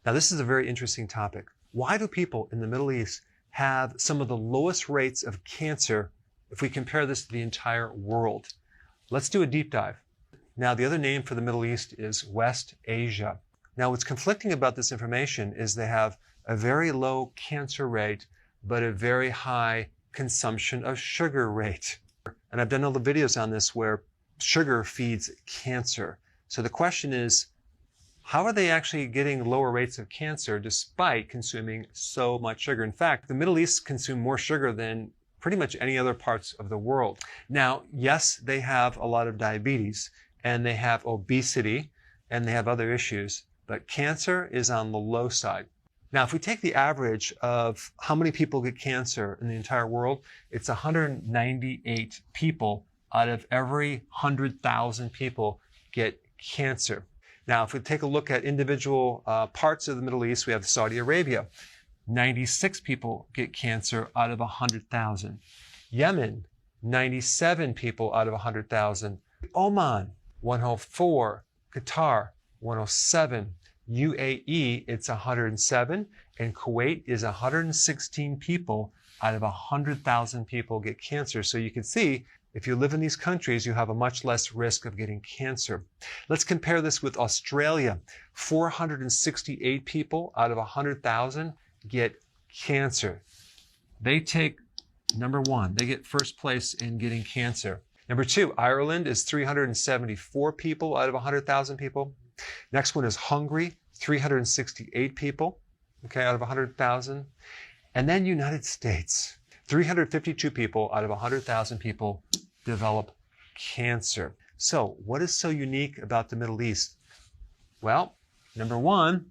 Now, this is a very interesting topic. Why do people in the Middle East have some of the lowest rates of cancer if we compare this to the entire world? Let's do a deep dive. Now, the other name for the Middle East is West Asia. Now, what's conflicting about this information is they have a very low cancer rate, but a very high consumption of sugar rate. And I've done all the videos on this where sugar feeds cancer. So the question is, how are they actually getting lower rates of cancer despite consuming so much sugar? In fact, the Middle East consume more sugar than pretty much any other parts of the world. Now, yes, they have a lot of diabetes and they have obesity and they have other issues, but cancer is on the low side. Now, if we take the average of how many people get cancer in the entire world, it's 198 people out of every 100,000 people get cancer. Now, if we take a look at individual parts of the Middle East, we have Saudi Arabia. 96 people get cancer out of 100,000. Yemen, 97 people out of 100,000. Oman, 104. Qatar, 107. UAE, it's 107. And Kuwait is 116 people out of 100,000 people get cancer. So you can see, if you live in these countries, you have a much less risk of getting cancer. Let's compare this with Australia. 468 people out of 100,000 get cancer. They take number one. They get first place in getting cancer. Number two, Ireland is 374 people out of 100,000 people. Next one is Hungary, 368 people, okay, out of 100,000. And then United States, 352 people out of 100,000 people develop cancer. So what is so unique about the Middle East? Well, number one,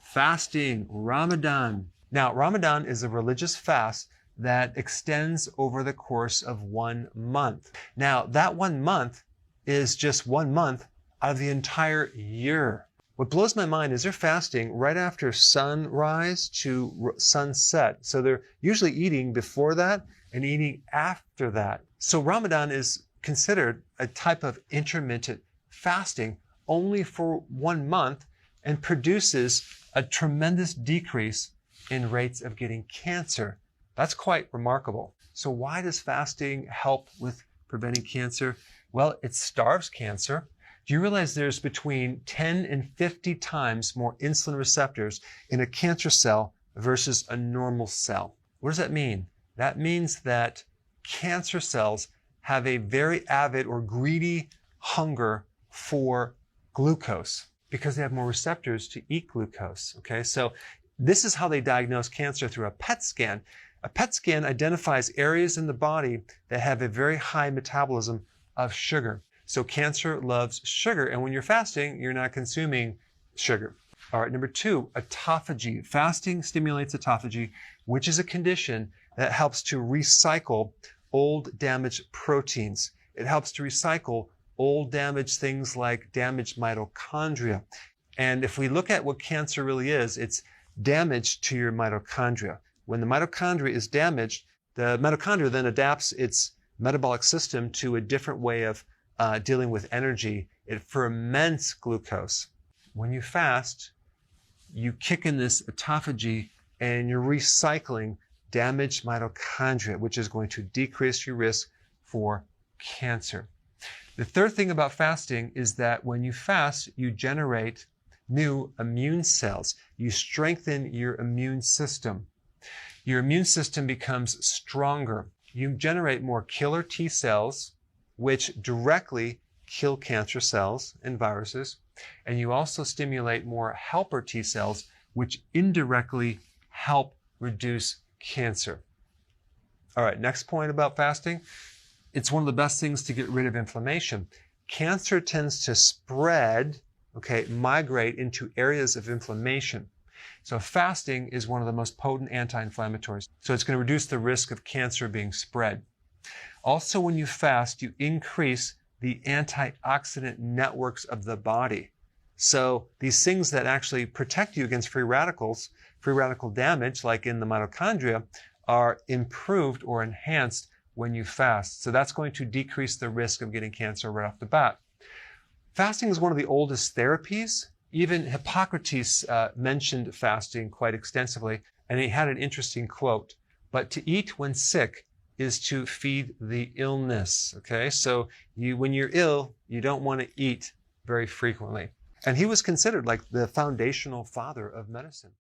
fasting, Ramadan. Now, Ramadan is a religious fast that extends over the course of 1 month. Now, that 1 month is just 1 month out of the entire year. What blows my mind is they're fasting right after sunrise to sunset. So they're usually eating before that and eating after that. So Ramadan is considered a type of intermittent fasting only for 1 month and produces a tremendous decrease in rates of getting cancer. That's quite remarkable. So why does fasting help with preventing cancer? Well, it starves cancer. Do you realize there's between 10 and 50 times more insulin receptors in a cancer cell versus a normal cell? What does that mean? That means that cancer cells have a very avid or greedy hunger for glucose because they have more receptors to eat glucose. Okay, so this is how they diagnose cancer through a PET scan. A PET scan identifies areas in the body that have a very high metabolism of sugar. So cancer loves sugar, and when you're fasting, you're not consuming sugar. All right, number two, autophagy. Fasting stimulates autophagy, which is a condition that helps to recycle old damaged proteins. It helps to recycle old damaged things like damaged mitochondria. And if we look at what cancer really is, it's damage to your mitochondria. When the mitochondria is damaged, the mitochondria then adapts its metabolic system to a different way of dealing with energy. It ferments glucose. When you fast, you kick in this autophagy and you're recycling damaged mitochondria, which is going to decrease your risk for cancer. The third thing about fasting is that when you fast, you generate new immune cells. You strengthen your immune system. Your immune system becomes stronger. You generate more killer T cells, which directly kill cancer cells and viruses. And you also stimulate more helper T cells, which indirectly help reduce cancer. All right, next point about fasting. It's one of the best things to get rid of inflammation. Cancer tends to spread, migrate into areas of inflammation. So fasting is one of the most potent anti-inflammatories. So it's going to reduce the risk of cancer being spread. Also, when you fast, you increase the antioxidant networks of the body. So these things that actually protect you against free radical damage, like in the mitochondria, are improved or enhanced when you fast. So that's going to decrease the risk of getting cancer right off the bat. Fasting is one of the oldest therapies Even Hippocrates mentioned fasting quite extensively, and he had an interesting quote. But to eat when sick is to feed the illness. Okay, so when you're ill, you don't want to eat very frequently. And he was considered like the foundational father of medicine.